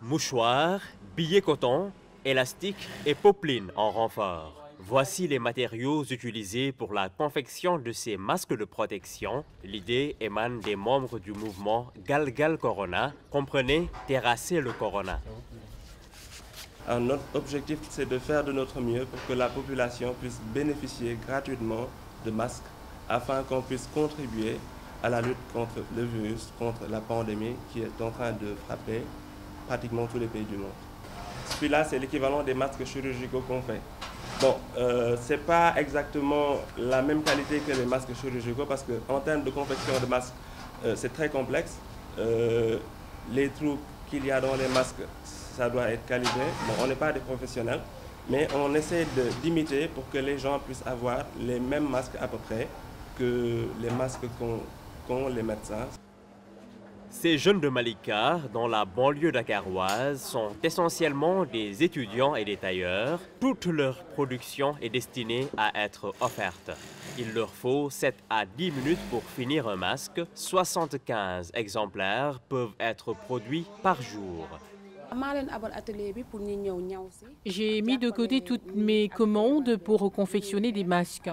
Mouchoirs, billets coton, élastiques et popeline en renfort. Voici les matériaux utilisés pour la confection de ces masques de protection. L'idée émane des membres du mouvement Galgal Corona, comprenez terrasser le corona. Notre objectif, c'est de faire de notre mieux pour que la population puisse bénéficier gratuitement de masques afin qu'on puisse contribuer à la lutte contre le virus, contre la pandémie qui est en train de frapper pratiquement tous les pays du monde. Celui-là, c'est l'équivalent des masques chirurgicaux qu'on fait. Bon, ce n'est pas exactement la même qualité que les masques chirurgicaux parce qu'en termes de confection de masques, c'est très complexe. Les trous qu'il y a dans les masques, ça doit être calibré. Bon, on n'est pas des professionnels, mais on essaie d'imiter pour que les gens puissent avoir les mêmes masques à peu près que les masques qu'ont les médecins. Ces jeunes de Malika, dans la banlieue dakaroise, sont essentiellement des étudiants et des tailleurs. Toute leur production est destinée à être offerte. Il leur faut 7 à 10 minutes pour finir un masque. 75 exemplaires peuvent être produits par jour. J'ai mis de côté toutes mes commandes pour confectionner des masques.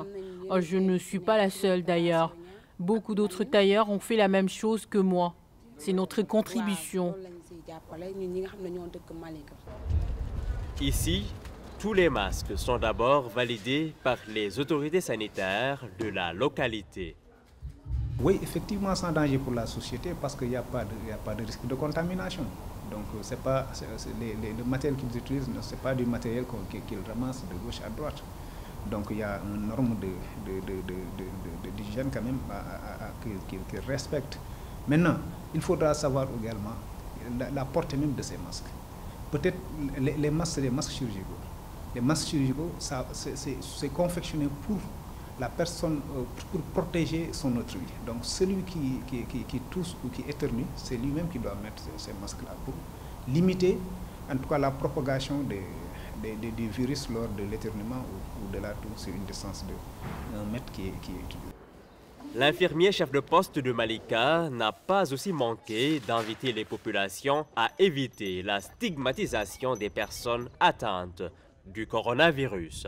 Je ne suis pas la seule d'ailleurs. Beaucoup d'autres tailleurs ont fait la même chose que moi. C'est notre contribution. Ici, tous les masques sont d'abord validés par les autorités sanitaires de la localité. Oui, effectivement, sans danger pour la société parce qu'il n'y a pas de risque de contamination. Donc, le matériel qu'ils utilisent, ce n'est pas du matériel qu'ils ramassent de gauche à droite. Donc, il y a une norme d'hygiène quand même qu'ils respectent. Maintenant, il faudra savoir également la portée même de ces masques. Peut-être les masques, c'est des masques chirurgicaux. Les masques chirurgicaux, c'est confectionné pour la personne, pour protéger son autrui. Donc celui qui tousse ou qui éternue, c'est lui-même qui doit mettre ces masques-là pour limiter en tout cas la propagation du virus lors de l'éternuement ou de la toux sur une distance de 1 mètre qui est utilisée. L'infirmier chef de poste de Malika n'a pas aussi manqué d'inviter les populations à éviter la stigmatisation des personnes atteintes du coronavirus.